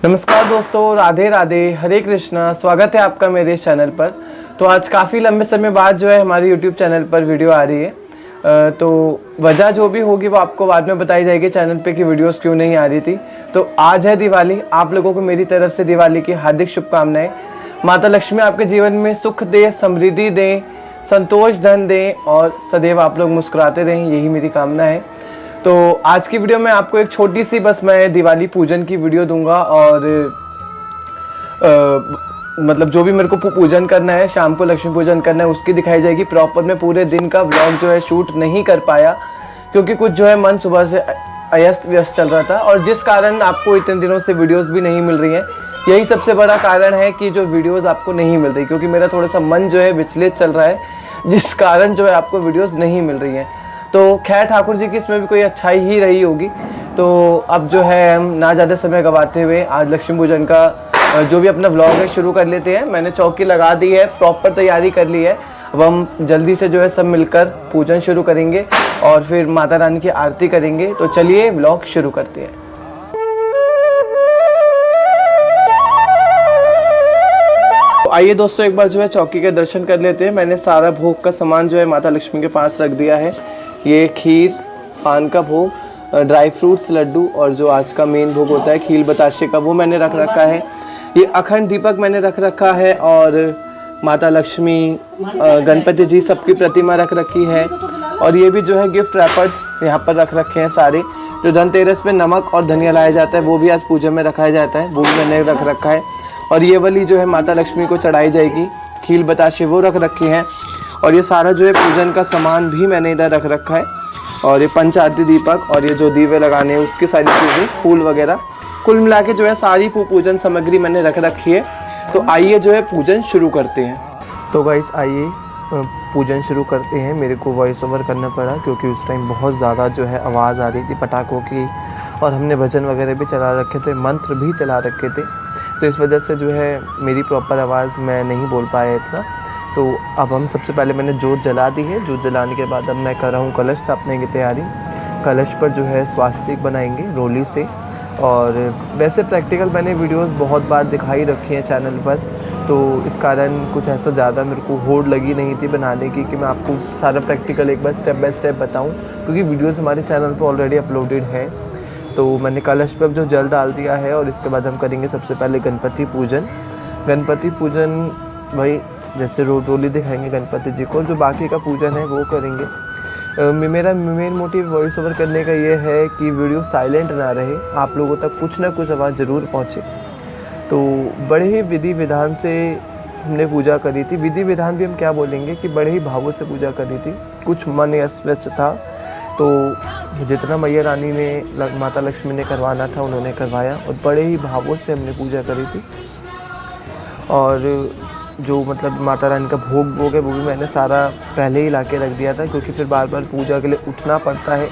नमस्कार दोस्तों, राधे राधे, हरे कृष्णा। स्वागत है आपका मेरे चैनल पर। तो आज काफ़ी लंबे समय बाद जो है हमारे यूट्यूब चैनल पर वीडियो आ रही है। तो वजह जो भी होगी वो आपको बाद में बताई जाएगी चैनल पे कि वीडियोस क्यों नहीं आ रही थी। तो आज है दिवाली। आप लोगों को मेरी तरफ से दिवाली की हार्दिक शुभकामनाएं। माता लक्ष्मी आपके जीवन में सुख दे, समृद्धि दें, संतोष धन दें और सदैव आप लोग मुस्कुराते रहें, यही मेरी कामना है। तो आज की वीडियो में आपको एक छोटी सी बस मैं दिवाली पूजन की वीडियो दूंगा और मतलब जो भी मेरे को पूजन करना है, शाम को लक्ष्मी पूजन करना है, उसकी दिखाई जाएगी। प्रॉपर मैं पूरे दिन का व्लॉग जो है शूट नहीं कर पाया क्योंकि कुछ जो है मन सुबह से अस्त व्यस्त चल रहा था और जिस कारण आपको इतने दिनों से वीडियोस भी नहीं मिल रही हैं। यही सबसे बड़ा कारण है कि जो वीडियोस आपको नहीं मिल रही, क्योंकि मेरा थोड़ा सा मन जो है विचलित चल रहा है, जिस कारण जो है आपको वीडियोस नहीं मिल रही हैं। तो खैर ठाकुर जी की इसमें भी कोई अच्छाई ही रही होगी। तो अब जो है हम ना ज़्यादा समय गवाते हुए आज लक्ष्मी पूजन का जो भी अपना व्लॉग है शुरू कर लेते हैं। मैंने चौकी लगा दी है, प्रॉपर तैयारी कर ली है। अब हम जल्दी से जो है सब मिलकर पूजन शुरू करेंगे और फिर माता रानी की आरती करेंगे। तो चलिए व्लॉग शुरू करते हैं। तो आइए दोस्तों, एक बार जो है चौकी के दर्शन कर लेते हैं। मैंने सारा भोग का सामान जो है माता लक्ष्मी के पास रख दिया है। ये खीर, पान का भोग, ड्राई फ्रूट्स, लड्डू और जो आज का मेन भोग होता है खील बताशे का, वो मैंने रख रखा है। ये अखंड दीपक मैंने रख रखा है और माता लक्ष्मी, गणपति जी सबकी प्रतिमा रख रखी है। और ये भी जो है गिफ्ट रैपर्स यहाँ पर रख रखे हैं सारे। जो धनतेरस पे नमक और धनिया लाया जाता है वो भी आज पूजा में रखाया जाता है, वो भी मैंने रख रखा है। और ये वाली जो है माता लक्ष्मी को चढ़ाई जाएगी खील बताशे, वो रख रखे हैं। और ये सारा जो है पूजन का सामान भी मैंने इधर रख रखा है। और ये पंच आरती दीपक और ये जो दीवे लगाने हैं उसकी सारी चीज़ें, फूल वगैरह, कुल मिला के जो है सारी पूजन सामग्री मैंने रख रखी है। तो आइए जो है पूजन शुरू करते हैं। तो गाइस आइए पूजन शुरू करते हैं। मेरे को वॉइस ओवर करना पड़ा क्योंकि उस टाइम बहुत ज़्यादा जो है आवाज़ आ रही थी पटाखों की और हमने भजन वगैरह भी चला रखे थे, मंत्र भी चला रखे थे। तो इस वजह से जो है मेरी प्रॉपर आवाज़ मैं नहीं बोल पाया इतना। तो अब हम सबसे पहले मैंने जोत जला दी है। जोत जलाने के बाद अब मैं कर रहा हूँ कलश स्थापने की तैयारी। कलश पर जो है स्वास्तिक बनाएंगे रोली से। और वैसे प्रैक्टिकल मैंने वीडियोस बहुत बार दिखाई रखी हैं चैनल पर, तो इस कारण कुछ ऐसा ज़्यादा मेरे को होड़ लगी नहीं थी बनाने की कि मैं आपको सारा प्रैक्टिकल एक बार स्टेप बाय स्टेप बताऊँ, क्योंकि वीडियोज़ हमारे चैनल पर ऑलरेडी अपलोडेड है। तो मैंने कलश पर जो जल डाल दिया है और इसके बाद हम करेंगे सबसे पहले गणपति पूजन। गणपति पूजन भाई जैसे रोली दिखाएंगे गणपति जी को, जो बाकी का पूजन है वो करेंगे। मेरा मेन मोटिव वॉइस ओवर करने का ये है कि वीडियो साइलेंट ना रहे, आप लोगों तक कुछ ना कुछ आवाज़ ज़रूर पहुँचे। तो बड़े ही विधि विधान से हमने पूजा करी थी। विधि विधान भी हम क्या बोलेंगे कि बड़े ही भावों से पूजा करी थी। कुछ मन अस्त व्यस्त था तो जितना मैया रानी ने, माता लक्ष्मी ने करवाना था उन्होंने करवाया और बड़े ही भावों से हमने पूजा करी थी। और जो मतलब माता रानी का भोग है वो भी मैंने सारा पहले ही ला के रख दिया था, क्योंकि फिर बार बार पूजा के लिए उठना पड़ता है,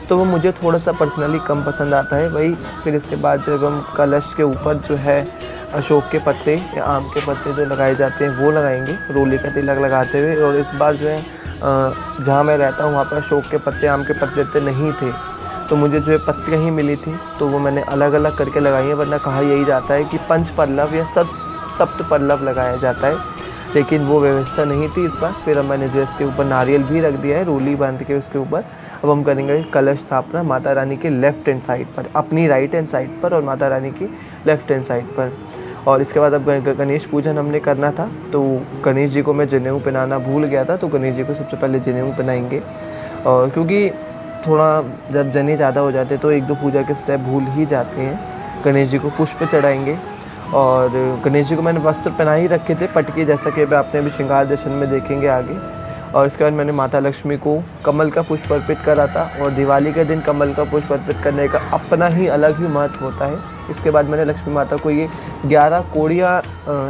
तो वो मुझे थोड़ा सा पर्सनली कम पसंद आता है वही। फिर इसके बाद जब हम कलश के ऊपर जो है अशोक के पत्ते या आम के पत्ते जो लगाए जाते हैं वो लगाएंगे रोली का तिलक लगाते हुए। और इस बार जो है जहाँ मैं रहता हूँ वहाँ पर अशोक के पत्ते, आम के पत्ते इतने नहीं थे, तो मुझे जो है पत्तियाँ ही मिली थी तो वो मैंने अलग अलग करके लगाई हैं। वरना कहा यही जाता है कि पंच पल्लव या सप्त पल्लव लगाया जाता है, लेकिन वो व्यवस्था नहीं थी इस बार। फिर अब मैंने जो इसके ऊपर नारियल भी रख दिया है रोली बांध के उसके ऊपर। अब हम करेंगे कलश स्थापना माता रानी के लेफ़्ट हैंड साइड पर, अपनी राइट हैंड साइड पर और माता रानी की लेफ़्ट हैंड साइड पर। और इसके बाद अब गणेश पूजन हमने करना था, तो गणेश जी को मैं जनेऊ पहनाना भूल गया था, तो गणेश जी को सबसे पहले जनेऊ पहनाएंगे। और क्योंकि थोड़ा जब जने ज़्यादा हो जाते तो एक दो पूजा के स्टेप भूल ही जाते हैं। गणेश जी को पुष्प चढ़ाएंगे और गणेश जी को मैंने वस्त्र पहना ही रखे थे पटके, जैसा कि आपने अभी श्रृंगार दर्शन में देखेंगे आगे। और इसके बाद मैंने माता लक्ष्मी को कमल का पुष्प अर्पित करा था और दिवाली के दिन कमल का पुष्प अर्पित करने का अपना ही अलग ही महत्व होता है। इसके बाद मैंने लक्ष्मी माता को ये 11 कोड़ियाँ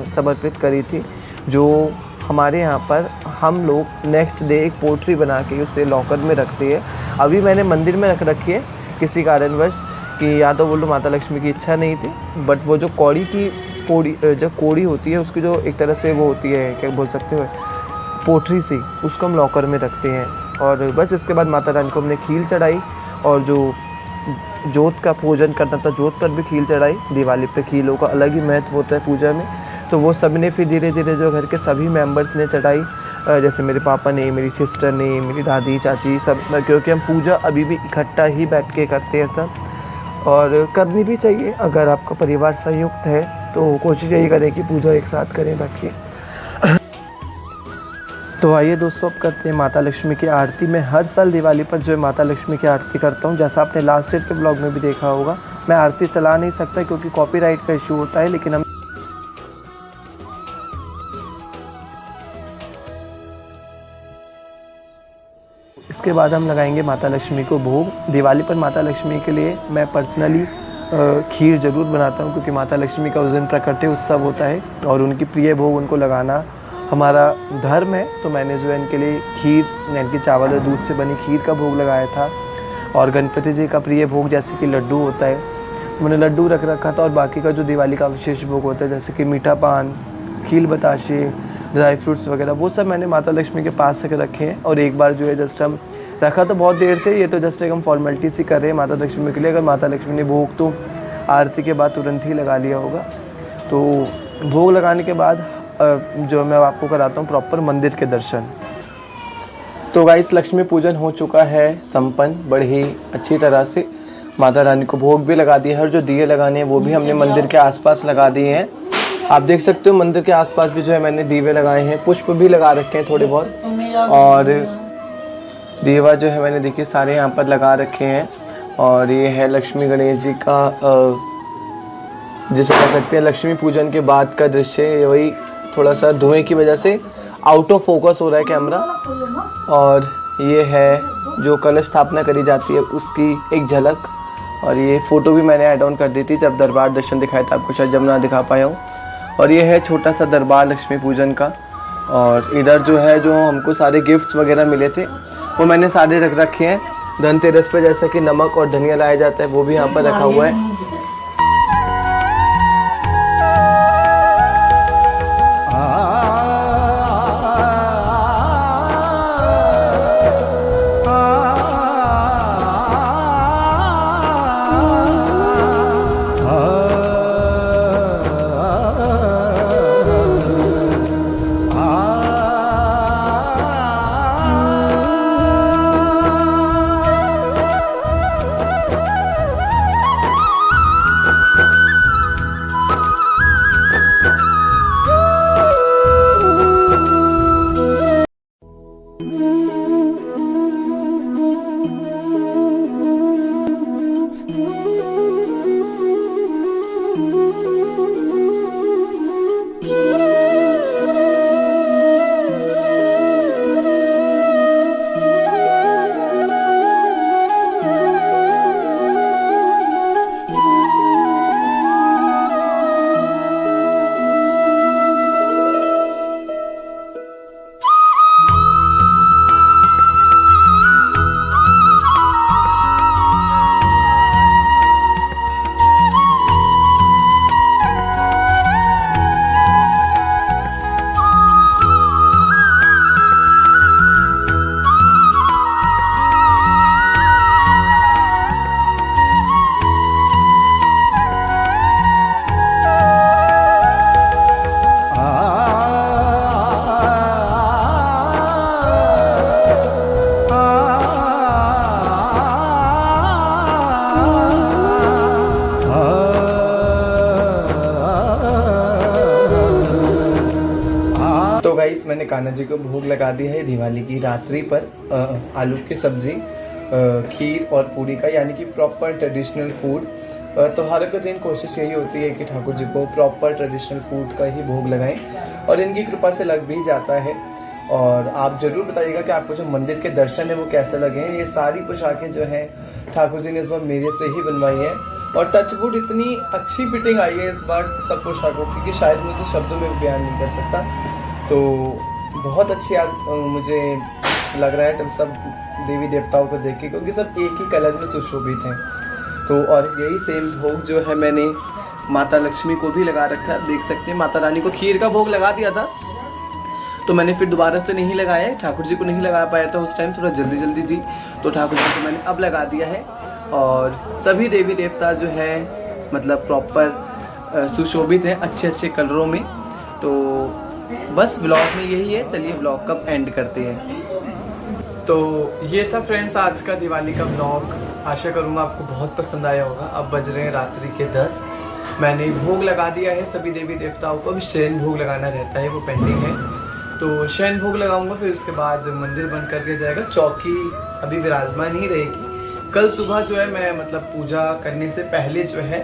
समर्पित करी थी, जो हमारे यहाँ पर हम लोग नेक्स्ट डे एक पोट्री बना के उसे लॉकर में रखते हैं। अभी मैंने मंदिर में रख रखी है किसी कारणवश, कि या तो बोलो माता लक्ष्मी की इच्छा नहीं थी, बट वो जो कोड़ी होती है उसकी जो एक तरह से वो होती है, क्या बोल सकते हो, पोट्री सी, उसको हम लॉकर में रखते हैं। और बस इसके बाद माता रानी को हमने खील चढ़ाई और जो जोत का पूजन करना था, जोत पर भी खीर चढ़ाई। दिवाली पे खीरों का अलग ही महत्व होता है पूजा में। तो वो सब ने फिर धीरे धीरे जो घर के सभी मेंबर्स ने चढ़ाई, जैसे मेरे पापा ने, मेरी सिस्टर ने, मेरी दादी चाची सब, क्योंकि हम पूजा अभी भी इकट्ठा ही बैठ के करते हैं सब, और करनी भी चाहिए। अगर आपका परिवार संयुक्त है तो कोशिश यही करें कि पूजा एक साथ करें बैठ के। तो आइए दोस्तों, अब करते हैं माता लक्ष्मी की आरती। मैं हर साल दिवाली पर जो है माता लक्ष्मी की आरती करता हूँ। जैसा आपने लास्ट ईयर के ब्लॉग में भी देखा होगा, मैं आरती चला नहीं सकता क्योंकि कॉपीराइट का इशू होता है, लेकिन हम इसके बाद हम लगाएंगे माता लक्ष्मी को भोग। दिवाली पर माता लक्ष्मी के लिए मैं पर्सनली खीर ज़रूर बनाता हूँ, क्योंकि माता लक्ष्मी का उस दिन प्रकट उत्सव होता है और उनकी प्रिय भोग उनको लगाना हमारा धर्म है। तो मैंने जो है इनके लिए खीर, यानी कि चावल और दूध से बनी खीर का भोग लगाया था। और गणपति जी का प्रिय भोग जैसे कि लड्डू होता है, मैंने लड्डू रख रखा था। और बाकी का जो दिवाली का विशेष भोग होता है जैसे कि मीठा पान, खीर बताशे, ड्राई फ्रूट्स वगैरह, वो सब मैंने माता लक्ष्मी के पास से रखे हैं। और एक बार जो है जस्ट हम रखा तो बहुत देर से, ये तो जस्ट एक हम फॉर्मेलिटी सी कर रहे हैं माता लक्ष्मी के लिए। अगर माता लक्ष्मी ने भोग तो आरती के बाद तुरंत ही लगा लिया होगा। तो भोग लगाने के बाद जो मैं आपको कराता हूँ प्रॉपर मंदिर के दर्शन। तो गाइस, लक्ष्मी पूजन हो चुका है संपन्न बड़े ही अच्छी तरह से। माता रानी को भोग भी लगा दिया है, और जो दिए लगाने हैं वो भी हमने मंदिर के आसपास लगा दिए हैं। आप देख सकते हो मंदिर के आसपास भी जो है मैंने दीवे लगाए हैं, पुष्प भी लगा रखे हैं थोड़े बहुत, और दीवा जो है मैंने देखिए सारे यहाँ पर लगा रखे हैं। और ये है लक्ष्मी गणेश जी का जिसे कह सकते हैं लक्ष्मी पूजन के बाद का दृश्य है। वही थोड़ा सा धुएं की वजह से आउट ऑफ फोकस हो रहा है कैमरा। और ये है जो कलश स्थापना करी जाती है उसकी एक झलक। और ये फ़ोटो भी मैंने ऐड ऑन कर दी थी जब दरबार दर्शन दिखाया था आपको, शायद जब ना दिखा पाया हूँ। और ये है छोटा सा दरबार लक्ष्मी पूजन का। और इधर जो है जो हमको सारे गिफ्ट्स वगैरह मिले थे वो मैंने सारे रख रखे हैं। धनतेरस पे जैसा कि नमक और धनिया लाया जाता है वो भी यहाँ पर रखा हुआ है। गाइस मैंने कान्हा जी को भोग लगा दिया है दिवाली की रात्रि पर। आलू की सब्जी, खीर और पूरी का, यानी कि प्रॉपर ट्रेडिशनल फूड। त्योहारों के दिन कोशिश यही होती है कि ठाकुर जी को प्रॉपर ट्रेडिशनल फूड का ही भोग लगाएं, और इनकी कृपा से लग भी जाता है। और आप ज़रूर बताइएगा कि आपको जो मंदिर के दर्शन है वो कैसे लगे हैं। ये सारी पोशाकें जो हैं ठाकुर जी ने इस बार मेरे से ही बनवाई हैं, और टचवुड इतनी अच्छी फिटिंग आई है इस बार सब पोशाकों की कि शायद मुझे शब्दों में बयान नहीं कर सकता। तो बहुत अच्छी आज मुझे लग रहा है तब सब देवी देवताओं को देख के, क्योंकि सब एक ही कलर में सुशोभित हैं। तो और यही सेम भोग जो है मैंने माता लक्ष्मी को भी लगा रखा है। आप देख सकते हैं माता रानी को खीर का भोग लगा दिया था, तो मैंने फिर दोबारा से नहीं लगाया है। ठाकुर जी को नहीं लगा पाया था उस टाइम, थोड़ा जल्दी थी, तो ठाकुर जी को मैंने अब लगा दिया है। और सभी देवी देवता जो है मतलब प्रॉपर सुशोभित हैं अच्छे अच्छे कलरों में। तो बस व्लॉग में यही है, चलिए व्लॉग कब एंड करते हैं। तो ये था फ्रेंड्स आज का दिवाली का व्लॉग। आशा करूँगा आपको बहुत पसंद आया होगा। अब बज रहे हैं रात्रि के 10। मैंने भोग लगा दिया है सभी देवी देवताओं को। अभी शयन भोग लगाना रहता है, वो पेंडिंग है। तो शयन भोग लगाऊंगा, फिर उसके बाद मंदिर बंद कर दिया जाएगा। चौकी अभी विराजमान ही रहेगी। कल सुबह जो है मैं मतलब पूजा करने से पहले जो है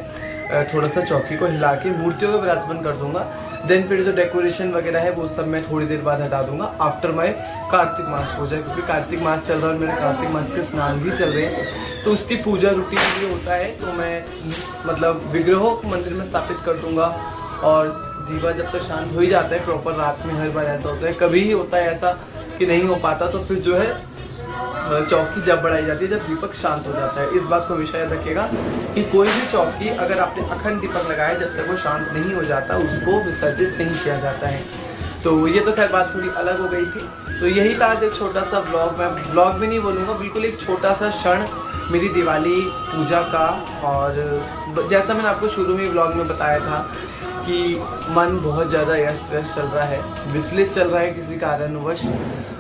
थोड़ा सा चौकी को हिला के मूर्तियों को विराजमान कर दूंगा। देन फिर जो डेकोरेशन वगैरह है वो सब मैं थोड़ी देर बाद हटा दूंगा आफ्टर माई कार्तिक मास पूजा, क्योंकि कार्तिक मास चल रहा है और मेरे कार्तिक मास के स्नान भी चल रहे हैं। तो उसकी पूजा रूटीन भी होता है। तो मैं मतलब विग्रहों को मंदिर में स्थापित कर दूंगा और दीवा जब तक शांत हो ही जाता है प्रॉपर। रात में हर बार ऐसा होता है, कभी ही होता है ऐसा कि नहीं हो पाता। तो फिर जो है चौकी जब बढ़ाई जाती है जब दीपक शांत हो जाता है। इस बात को हमेशा याद रखिएगा कि कोई भी चौकी अगर आपने अखंड दीपक लगाया जब तक वो शांत नहीं हो जाता उसको विसर्जित नहीं किया जाता है। तो ये तो खैर बात थोड़ी अलग हो गई थी। तो यही था आज एक छोटा सा ब्लॉग। मैं ब्लॉग भी नहीं बोलूँगा, बिल्कुल एक छोटा सा क्षण मेरी दिवाली पूजा का। और जैसा मैंने आपको शुरू में ब्लॉग में बताया था कि मन बहुत ज़्यादा अस्त व्यस्त चल रहा है, विचलित चल रहा है किसी कारणवश।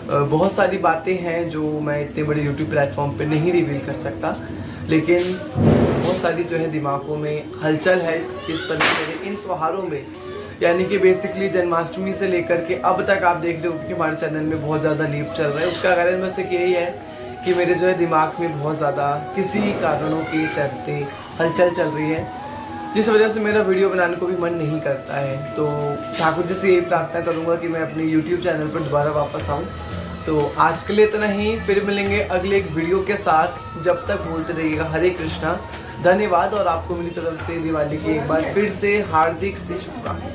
बहुत सारी बातें हैं जो मैं इतने बड़े YouTube प्लेटफॉर्म पे नहीं रिवील कर सकता, लेकिन बहुत सारी जो है दिमागों में हलचल है इस समय मेरे इन त्योहारों में। यानी कि बेसिकली जन्माष्टमी से लेकर के अब तक आप देख रहे हो कि हमारे चैनल में बहुत ज़्यादा लीप चल रहा है। उसका कारण वैसे यही है कि मेरे जो है दिमाग में बहुत ज़्यादा किसी कारणों के चलते हलचल चल रही है, जिस वजह से मेरा वीडियो बनाने को भी मन नहीं करता है। तो ठाकुर जी से यही प्रार्थना करूँगा कि मैं अपने YouTube चैनल पर दोबारा वापस आऊँ। तो आज के लिए इतना ही, फिर मिलेंगे अगले एक वीडियो के साथ। जब तक बोलते रहिएगा हरे कृष्णा, धन्यवाद। और आपको मेरी तरफ से दिवाली की एक बार फिर से हार्दिक शुभकामनाएं।